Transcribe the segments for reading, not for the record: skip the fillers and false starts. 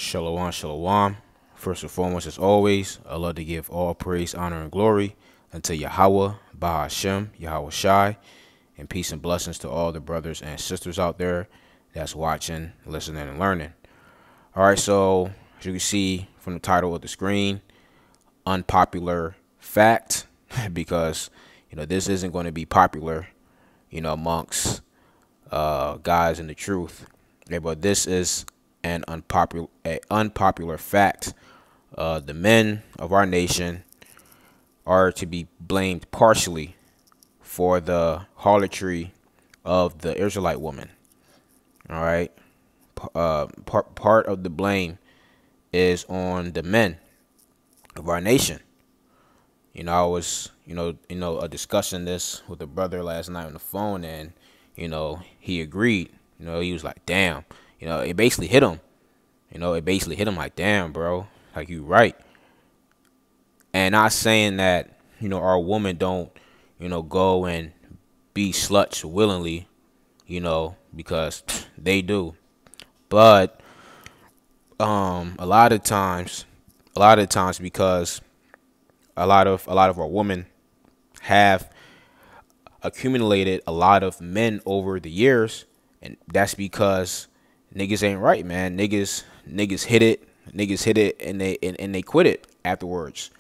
Shalom, shalom. First and foremost, as always, I love to give all praise, honor, and glory unto Yahweh, Bahashem, Yahweh Shai, and peace and blessings to all the brothers and sisters out there that's watching, listening, and learning. All right, so as you can see from the title of the screen, unpopular fact, because this isn't going to be popular, amongst guys in the truth. Okay, but this is an unpopular fact. The men of our nation are to be blamed partially for the harlotry of the Israelite woman. All right, part of the blame is on the men of our nation. I was discussing this with a brother last night on the phone, and he agreed. He was like, damn. It basically hit him. It basically hit him like, damn, bro. Like, you right. And not saying that, our women don't, go and be sluts willingly, because they do. But a lot of times because a lot of our women have accumulated a lot of men over the years, and that's because niggas ain't right, man. Niggas hit it and they quit it afterwards,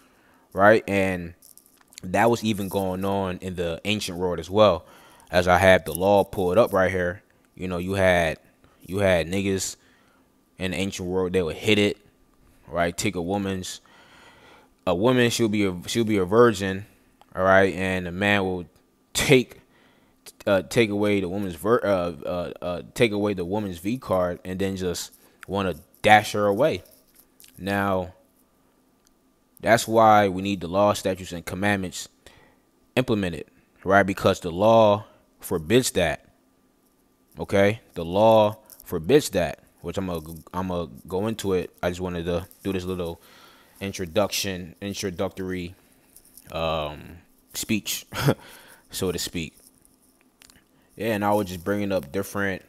right? And that was even going on in the ancient world as well. As I have the law pulled up right here, you had niggas in the ancient world, they would hit it, right? Take a woman, she'll be a virgin, all right, and the man will take away the woman's take away the woman's V card and then just want to dash her away. Now, that's why we need the law, statutes, and commandments implemented, right? Because the law forbids that. Okay, the law forbids that, which I'm gonna go into it. I just wanted to do this little introductory speech, so to speak. Yeah, and I was just bringing up different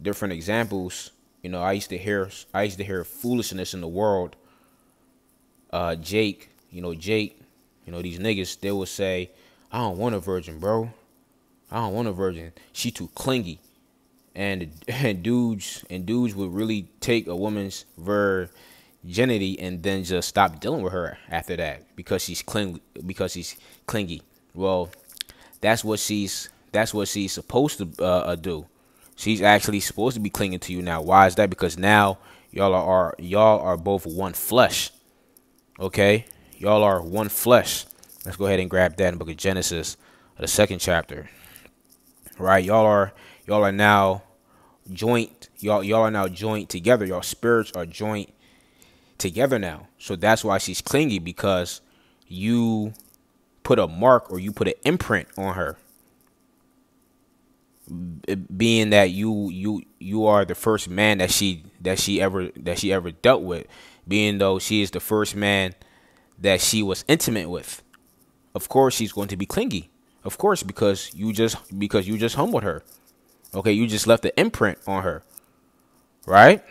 examples. I used to hear foolishness in the world. Jake, these niggas, they would say, I don't want a virgin, bro. I don't want a virgin. She too clingy. And dudes would really take a woman's virginity and then just stop dealing with her after that because she's clingy. Well, that's what she's supposed to do. She's actually supposed to be clinging to you now. Why is that? Because now y'all are both one flesh. Okay, y'all are one flesh. Let's go ahead and grab that in the book of Genesis, the 2nd chapter. Right, y'all are now joint. Y'all are now joint together. Y'all spirits are joint together now. So that's why she's clingy, because you put a mark or you put an imprint on her. Being that you are the first man that she ever dealt with, being though she is the first man that she was intimate with, of course she's going to be clingy. Of course, because you just humbled her. Okay, you just left the imprint on her, right?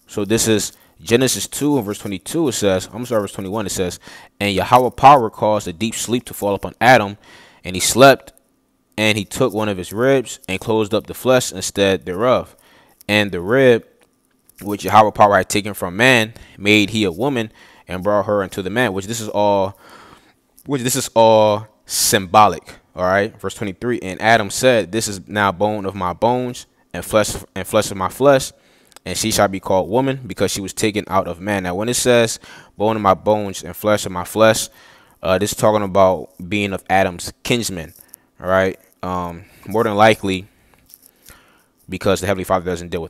So this is Genesis 2 and verse 22. It says, verse 21. It says, and Yahweh power caused a deep sleep to fall upon Adam, and he slept. And he took one of his ribs and closed up the flesh instead thereof. And the rib which Yahweh power had taken from man made he a woman and brought her unto the man. Which this is all symbolic. All right. Verse 23. And Adam said, this is now bone of my bones and flesh of my flesh. And she shall be called woman, because she was taken out of man. Now, when it says bone of my bones and flesh of my flesh, this is talking about being of Adam's kinsman. All right. More than likely, because the Heavenly Father doesn't deal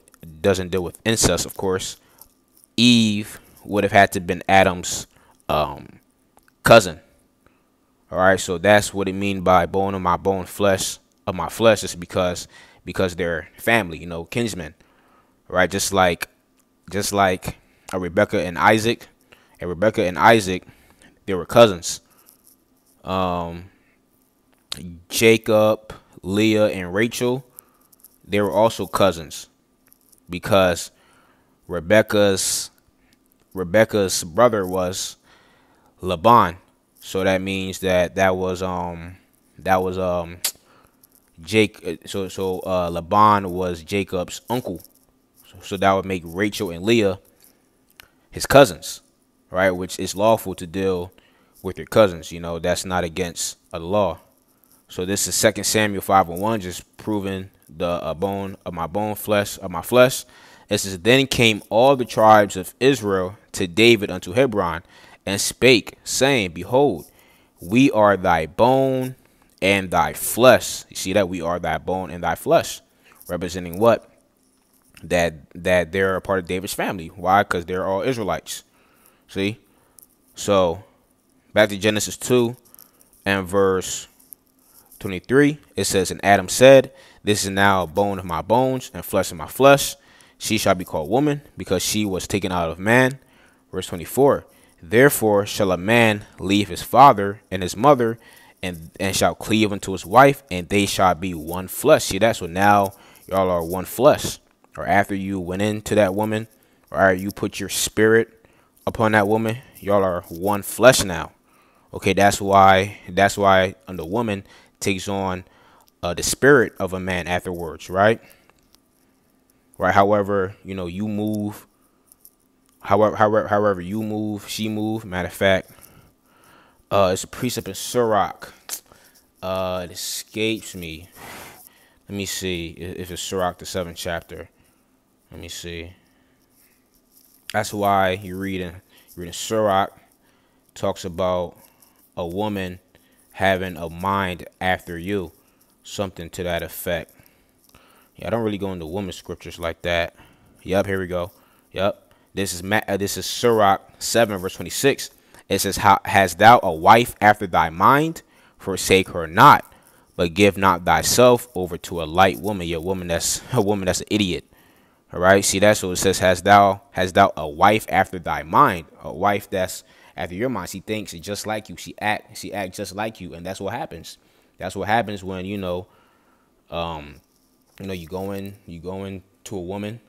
with incest, of course, Eve would have had to have been Adam's cousin. All right, so that's what it means by bone of my bone, flesh of my flesh. Is because they're family, kinsmen. All right, just like a Rebecca and Isaac. They were cousins. Jacob, Leah, and Rachel, they were also cousins, because Rebecca's Rebecca's brother was Laban. So that means that was Jake. So Laban was Jacob's uncle. So that would make Rachel and Leah his cousins, right? Which is lawful to deal with your cousins. You know, that's not against the law. So this is 2 Samuel 5:1, just proving the bone of my bone, flesh of my flesh. It says, then came all the tribes of Israel to David unto Hebron, and spake, saying, behold, we are thy bone and thy flesh. You see that? We are thy bone and thy flesh. Representing what? That they're a part of David's family. Why? Because they're all Israelites. See? So, back to Genesis 2 and verse 23, it says, and Adam said, this is now a bone of my bones and flesh of my flesh. She shall be called woman, because she was taken out of man. Verse 24, therefore shall a man leave his father and his mother, and shall cleave unto his wife, and they shall be one flesh. See that? So now y'all are one flesh. Or after you went into that woman, or you put your spirit upon that woman, y'all are one flesh now. Okay, that's why the woman takes on the spirit of a man afterwards, right? Right. However, you know, you move. However you move, she move. Matter of fact, it's a precept in Sirach. It escapes me. Let me see if it's Sirach, the 7th chapter. Let me see. That's why you're reading Sirach. Talks about a woman having a mind after you, something to that effect. Yeah, I don't really go into women's scriptures like that. Yep, here we go. Yep, this is Sirach 7 verse 26. It says, how hast thou a wife after thy mind? Forsake her not, but give not thyself over to a light woman. Yeah, a woman that's an idiot. All right, see that's what it says. Hast thou a wife after thy mind? A wife that's after your mind. She thinks just like you. She acts just like you, and that's what happens. That's what happens when you go in to a woman,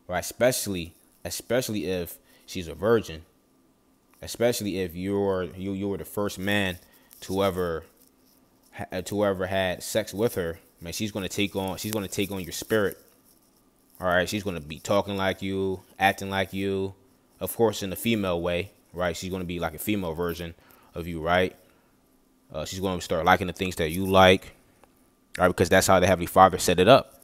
right? Especially if she's a virgin. Especially if you were the first man to ever had sex with her. Man, she's gonna take on your spirit. All right, she's gonna be talking like you, acting like you, of course in the female way, right? She's gonna be like a female version of you, right? She's gonna start liking the things that you like, right? Because that's how the Heavenly Father set it up.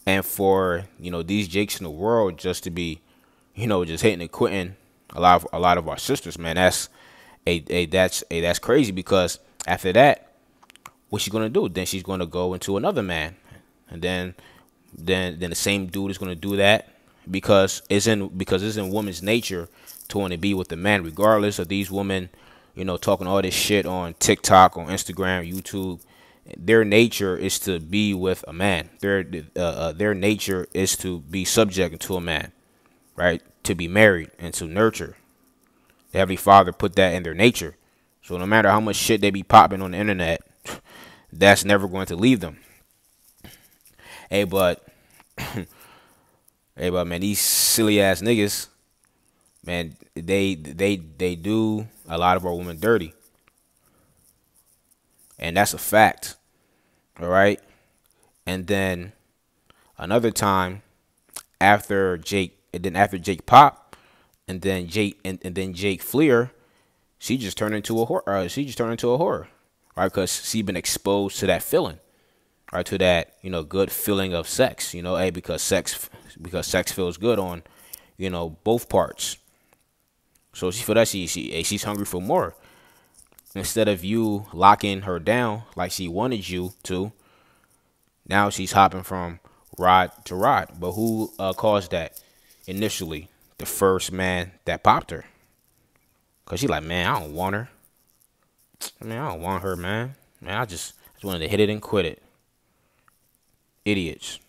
And for these jakes in the world just to be, just hitting and quitting a lot of our sisters, man, that's crazy. Because after that, what's she gonna do? Then she's gonna go into another man, and then the same dude is gonna do that because it's in woman's nature to want to be with the man, regardless of these women, talking all this shit on TikTok, on Instagram, YouTube. Their nature is to be with a man. Their nature is to be subject to a man, right? To be married and to nurture. The Heavenly Father put that in their nature. So no matter how much shit they be popping on the internet, that's never going to leave them. Hey, but man, these silly ass niggas, man, they do a lot of our women dirty. And that's a fact. All right. And then another time after Jake Pop, and then Jake Fleer, she just turned into a whore. Right? Because she been exposed to that feeling. Right? To that, good feeling of sex. Because sex feels good on, both parts. So she feel that she's hungry for more. Instead of you locking her down like she wanted you to, now she's hopping from rod to rod. But who caused that initially? The first man that popped her. Because she like, man, I don't want her. I don't want her, man. Man, I just wanted to hit it and quit it. Idiots.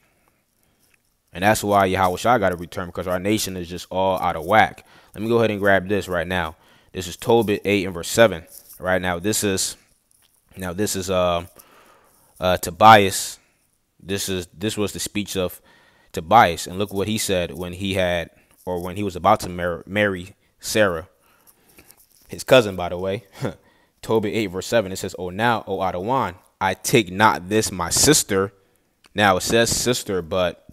And that's why Yahweh Shai got to return, because our nation is just all out of whack. Let me go ahead and grab this right now. This is Tobit 8 and verse 7. Right now, this is Tobias. This was the speech of Tobias. And look what he said when when he was about to marry Sarah, his cousin, by the way. Tobit 8 verse 7. It says, "O now, O Adawan, I take not this my sister." Now it says sister, but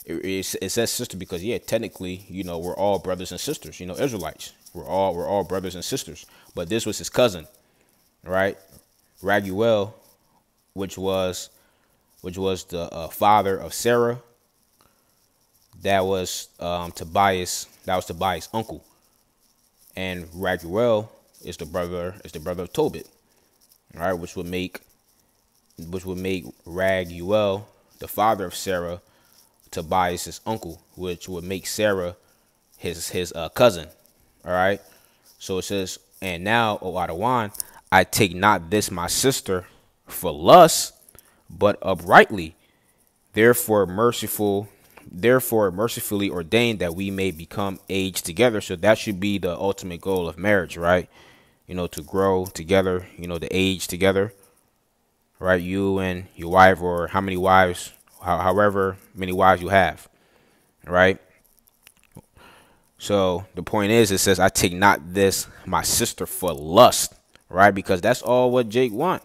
it says sister because, yeah, technically, we're all brothers and sisters. Israelites. We're all brothers and sisters. But this was his cousin, right? Raguel, which was the father of Sarah. That was Tobias. That was Tobias' uncle. And Raguel is the brother of Tobit, all right, which would make Raguel the father of Sarah, Tobias' uncle, which would make Sarah his cousin. All right. So it says, "And now, O Adawan, I take not this my sister for lust, but uprightly. Therefore mercifully ordained that we may become aged together." So that should be the ultimate goal of marriage, right? To grow together, to age together, right? You and your wife, or how many wives, however many wives you have, right? So the point is, it says, "I take not this my sister for lust," right? Because that's all what Jake want,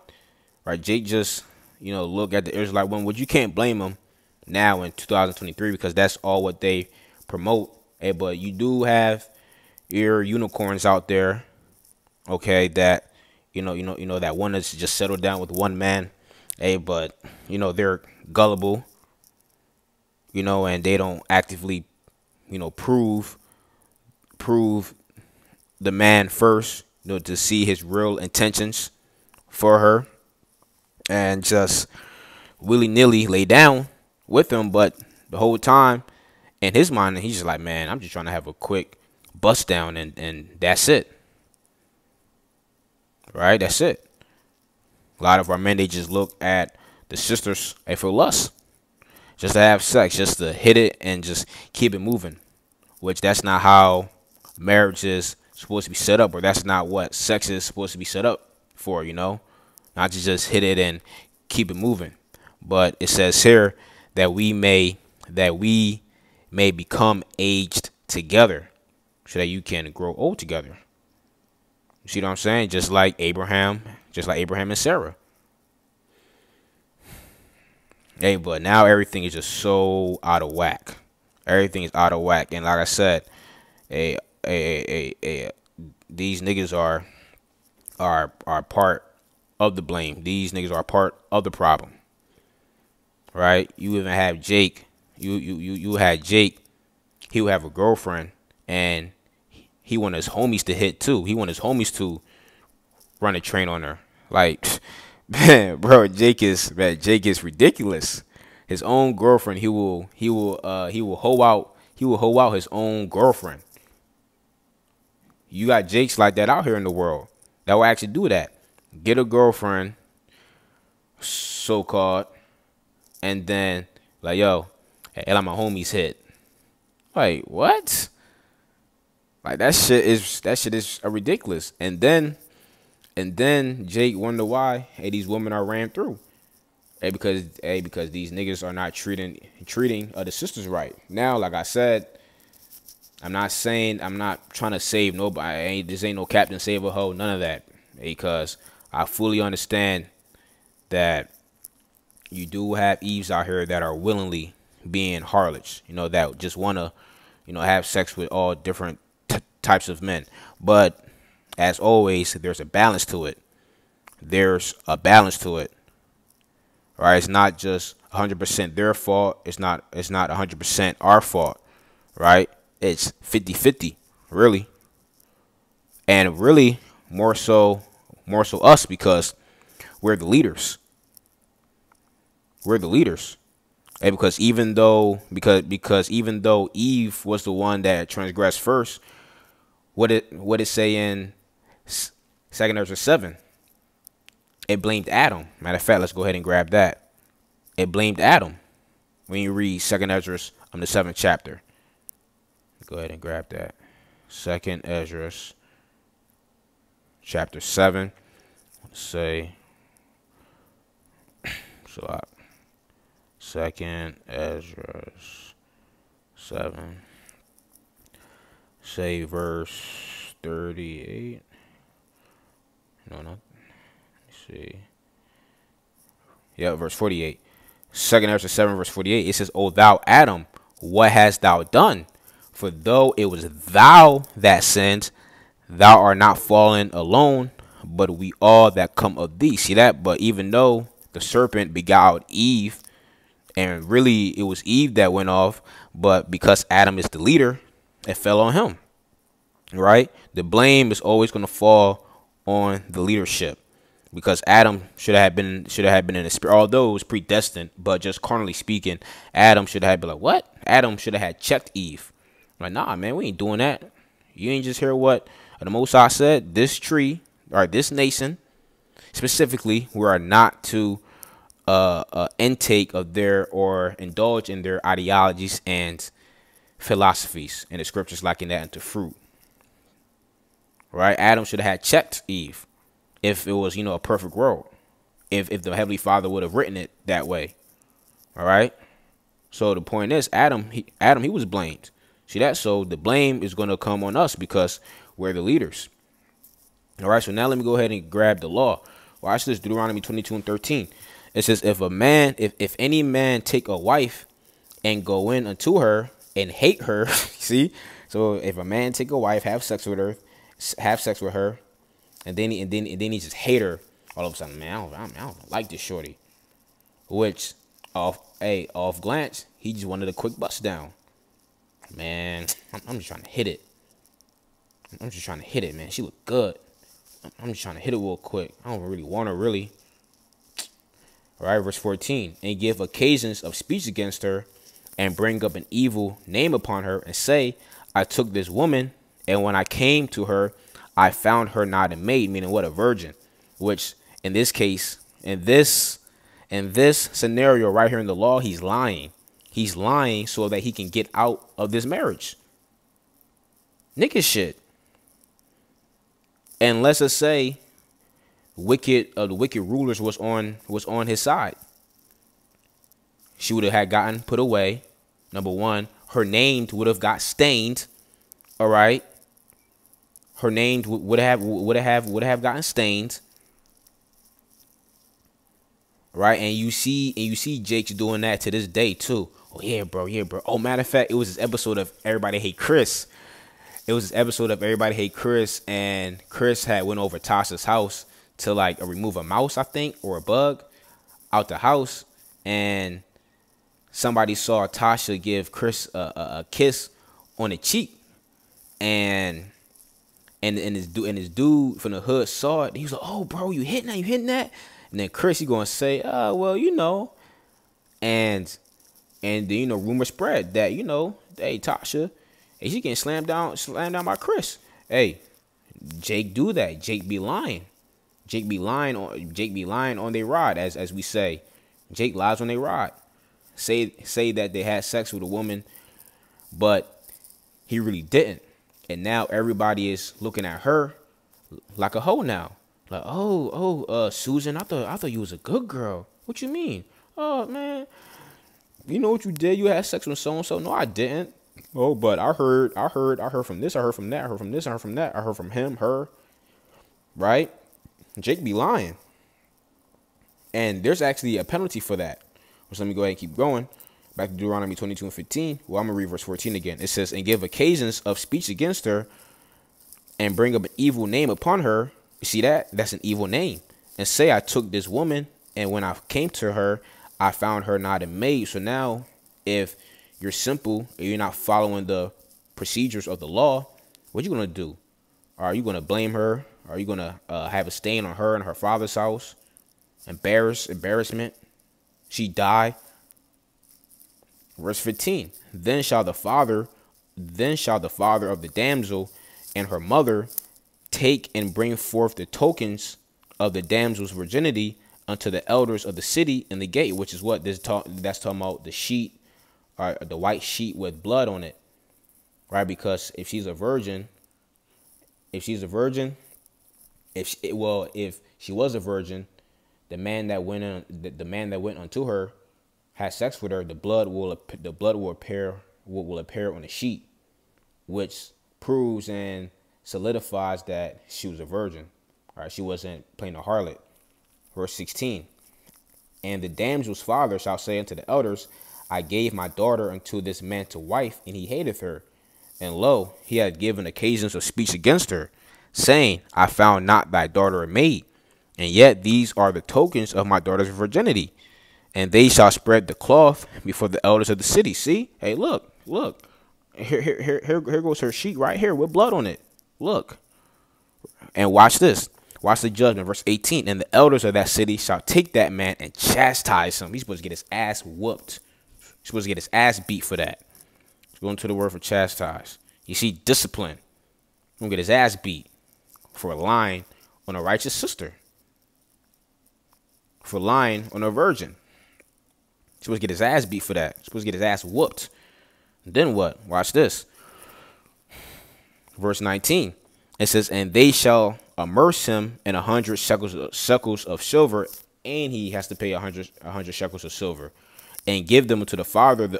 right? Jake just, look at the Israelite woman, which you can't blame him now in 2023 because that's all what they promote. Hey, but you do have your unicorns out there, okay, that that one is just settled down with one man. Hey, but they're gullible, and they don't actively prove the man first, to see his real intentions for her, and just willy-nilly lay down with him. But the whole time in his mind, he's just like, man, I'm just trying to have a quick bust down, and that's it, right? That's it. A lot of our men, they just look at the sisters for lust, just to have sex, just to hit it and just keep it moving, which that's not how marriage is supposed to be set up, or that's not what sex is supposed to be set up for, not to just hit it and keep it moving. But it says here that we may become aged together, so that you can grow old together. You see what I'm saying? Just like Abraham and Sarah. Hey, but now everything is just so out of whack. Everything is out of whack, and like I said, these niggas are part of the blame. These niggas are part of the problem, right? You even have Jake. You had Jake. He would have a girlfriend, and he wanted his homies to hit too. He wanted his homies to run a train on her. Like, man, bro, Jake is ridiculous. His own girlfriend, he will hoe out his own girlfriend. You got Jakes like that out here in the world that will actually do that. Get a girlfriend, so called, and then like, yo, hey, let my homies hit. Like, what? Like, that shit is ridiculous. And then Jake wonder why these women are ran through. Because these niggas are not treating the sisters right. Now, like I said, I'm not trying to save nobody. This ain't no Captain Save a Hoe, none of that. Because I fully understand that you do have Eves out here that are willingly being harlots, that just want to, have sex with all different types of men. But as always, there's a balance to it. All right, it's not just 100% their fault. It's not 100% our fault, right? It's 50-50, really. And really more so us, because we're the leaders. And because even though Eve was the one that transgressed first, what it say in 2nd Ezra 7? It blamed Adam. Matter of fact, let's go ahead and grab that. It blamed Adam when you read 2nd Ezra the 7th chapter. Go ahead and grab that. 2nd Ezra chapter 7. Let's say, so Second Ezra 7. Say verse 38. No, not. Let's see. Yeah, verse 48. Second Ezra 7, verse 48. It says, O thou Adam, what hast thou done? For though it was thou that sinned, thou art not fallen alone, but we all that come of thee. See that? But even though the serpent beguiled Eve, and really it was Eve that went off, but because Adam is the leader, it fell on him. Right? The blame is always going to fall on the leadership, because Adam should have been in the spirit, although it was predestined. But just carnally speaking, Adam should have been like, what? Adam should have had checked Eve. Like, nah, man, we ain't doing that. You ain't just hear what the Most High said. This tree, or this nation specifically, we are not to intake of their or indulge in their ideologies and philosophies, and the scriptures liken that into fruit. Right? Adam should have had checked Eve if it was, a perfect world. If the Heavenly Father would have written it that way. All right? So the point is, Adam, he was blamed. See that? So the blame is going to come on us because we're the leaders. All right? So now let me go ahead and grab the law. Watch this, Deuteronomy 22 and 13. It says, if any man take a wife and go in unto her and hate her, see? So if a man take a wife, have sex with her, and then he just hate her all of a sudden, man, I don't like this shorty. Which off glance, he just wanted a quick bust down. Man, I'm just trying to hit it. Man. She look good. I'm just trying to hit it real quick. I don't really want her, really. All right, verse 14. And give occasions of speech against her, and bring up an evil name upon her, and say, I took this woman, and when I came to her, I found her not a maid, meaning what, a virgin. Which in this case, in this scenario right here in the law, he's lying. He's lying so that he can get out of this marriage. Nigga shit. And let's just say the wicked rulers was on his side. She would have had gotten put away. Number one, her name would have got stained. All right. Her name would have gotten stained. Right. And you see Jake's doing that to this day too. Oh yeah, bro. Oh, matter of fact, it was this episode of Everybody Hate Chris. And Chris had went over Tasha's house to like remove a mouse, I think, or a bug out the house, and somebody saw Tasha give Chris a kiss on the cheek, and this dude from the hood saw it. He was like, "Oh, bro, you hitting that?" And then Chris, he gonna say, well, and then rumor spread that hey, Tasha, hey, she getting slammed down by Chris. Hey, Jake do that. Jake be lying. Jake be lying on their rod, as we say. Jake lies on their rod. Say that they had sex with a woman, but he really didn't. And now everybody is looking at her like a hoe now. Like, Susan, I thought you was a good girl. What you mean? Oh, man, you know what you did? You had sex with so and so. No, I didn't. Oh, but I heard from this, I heard from that, I heard from this, I heard from that, I heard from him, her. Right? Jake be lying. And there's actually a penalty for that. So let me go ahead and keep going. Back to Deuteronomy 22 and 15. Well, I'm going to read verse 14 again. It says, and give occasions of speech against her, and bring up an evil name upon her. You see that? That's an evil name. And say, I took this woman, and when I came to her, I found her not a maid. So now, if you're simple, and you're not following the procedures of the law, what you going to do? Are you going to blame her? Are you going to have a stain on her and her father's house? Embarrassment? She die? Verse 15. Then shall the father of the damsel and her mother take and bring forth the tokens of the damsel's virginity unto the elders of the city in the gate, which is what that's talking about, the sheet, or the white sheet with blood on it, right? Because if she was a virgin, the man that went unto her has sex with her, the blood will appear on the sheet, which proves and solidifies that she was a virgin. All right, she wasn't playing a harlot. Verse 16. And the damsel's father shall say unto the elders, I gave my daughter unto this man to wife, and he hateth her. And lo, he had given occasions of speech against her, saying, I found not thy daughter a maid. And yet these are the tokens of my daughter's virginity. And they shall spread the cloth before the elders of the city. See? Hey, look. Here goes her sheet right here with blood on it. Look. And watch this. Watch the judgment. Verse 18. And the elders of that city shall take that man and chastise him. He's supposed to get his ass whooped. He's supposed to get his ass beat for that. Let's go into the word for chastise. You see, discipline. He's going to get his ass beat for lying on a righteous sister. For lying on a virgin. He's supposed to get his ass beat for that. He's supposed to get his ass whooped. And then what? Watch this. Verse 19. It says, and they shall immerse him in 100 shekels of silver, and he has to pay 100 shekels of silver, and give them to the father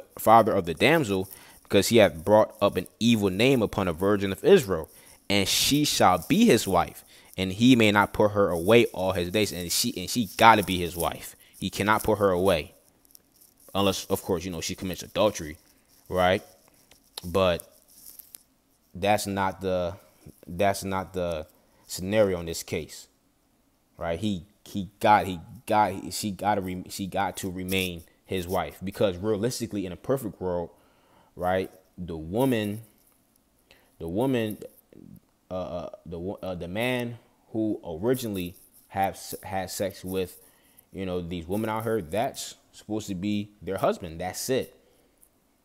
of the damsel, because he hath brought up an evil name upon a virgin of Israel, and she shall be his wife, and he may not put her away all his days. And she got to be his wife. He cannot put her away, unless, of course, she commits adultery, right? But that's not the scenario in this case, right? She got to remain his wife, because realistically, in a perfect world, right, the man who originally had sex with these women out here, that's supposed to be their husband. That's it,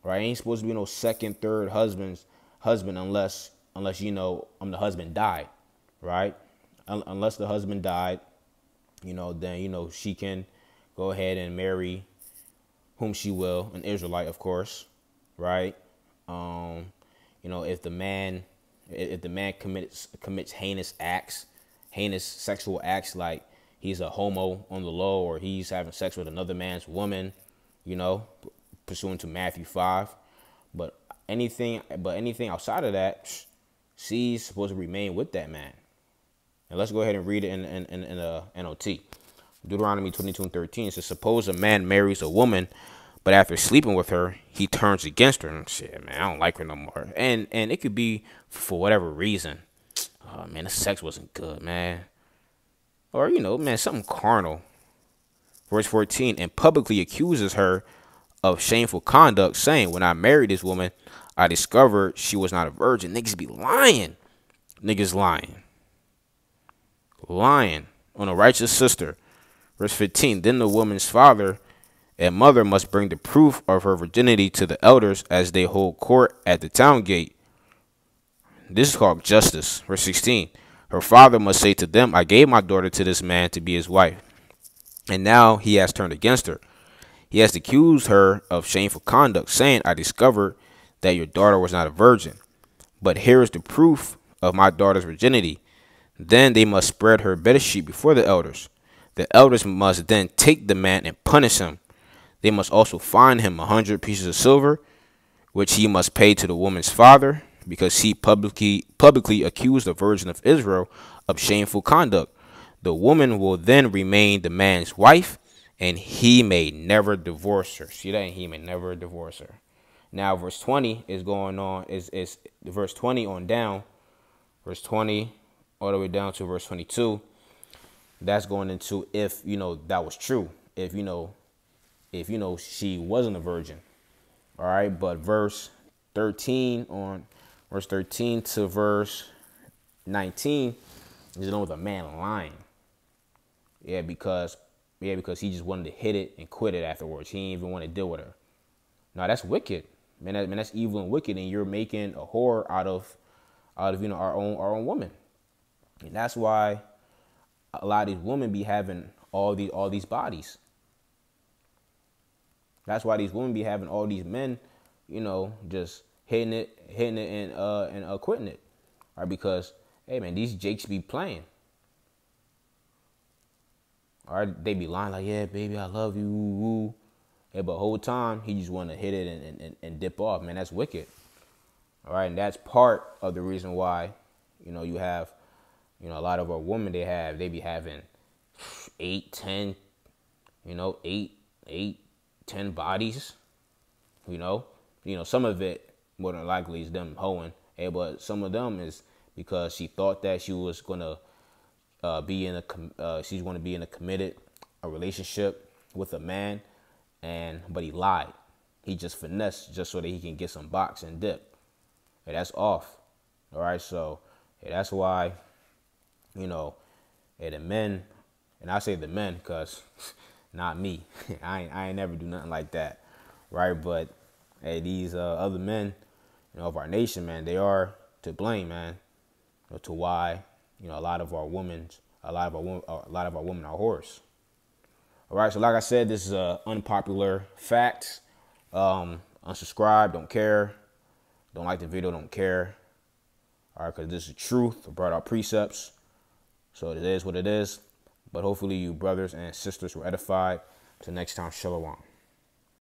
right? Ain't supposed to be no second, third husband unless the husband died, right? Unless the husband died, then she can go ahead and marry whom she will, an Israelite, of course, right? If the man commits heinous sexual acts, like he's a homo on the low, or he's having sex with another man's woman, pursuant to Matthew 5. But anything outside of that, she's supposed to remain with that man. And let's go ahead and read it in NOT. Deuteronomy 22:13 says, suppose a man marries a woman, but after sleeping with her, he turns against her. And shit, man, I don't like her no more. And it could be for whatever reason. Oh, man, the sex wasn't good, man. Or, man, something carnal. Verse 14, and publicly accuses her of shameful conduct, saying, when I married this woman, I discovered she was not a virgin. Niggas be lying. Niggas lying. Lying on a righteous sister. Verse 15, then the woman's father and mother must bring the proof of her virginity to the elders as they hold court at the town gate. This is called justice. Verse 16, her father must say to them, I gave my daughter to this man to be his wife, and now he has turned against her. He has accused her of shameful conduct, saying, I discovered that your daughter was not a virgin. But here is the proof of my daughter's virginity. Then they must spread her bedsheet before the elders. The elders must then take the man and punish him. They must also fine him 100 pieces of silver, which he must pay to the woman's father, because he publicly accused the virgin of Israel of shameful conduct. The woman will then remain the man's wife, and he may never divorce her. See that? He may never divorce her. Now, verse 20 is going on, is verse 20 on down. Verse 20 all the way down to verse 22. That's going into if, that was true. If she wasn't a virgin. All right. But verse 13 to verse 19 is dealing with a man lying. Yeah, because he just wanted to hit it and quit it afterwards. He didn't even want to deal with her. Now that's wicked, man. That's evil and wicked, and you're making a whore out of our own woman. And that's why a lot of these women be having all these bodies. That's why these women be having all these men, just hitting it and quitting it. All right, because hey man, these jakes be playing. All right, they be lying like, yeah, baby, I love you. Yeah, but whole time he just want to hit it and dip off, man. That's wicked. All right, and that's part of the reason why, you have, a lot of our women, they be having 8, 10, 8, 10 bodies, some of it more than likely is them hoeing, but some of them is because she thought that she was gonna she's gonna be in a relationship with a man, but he lied. He just finessed just so that he can get some box and dip. And that's off. All right, so that's why, the men, and I say the men because not me. I ain't never do nothing like that, right? But hey, these other men, of our nation, man, they are to blame, man, to why a lot of our women are whores. All right, so like I said, this is unpopular facts. Unsubscribe, don't care. Don't like the video, don't care. All right, because this is truth. I brought out precepts. So it is what it is. But hopefully you brothers and sisters were edified. Till next time, shalom.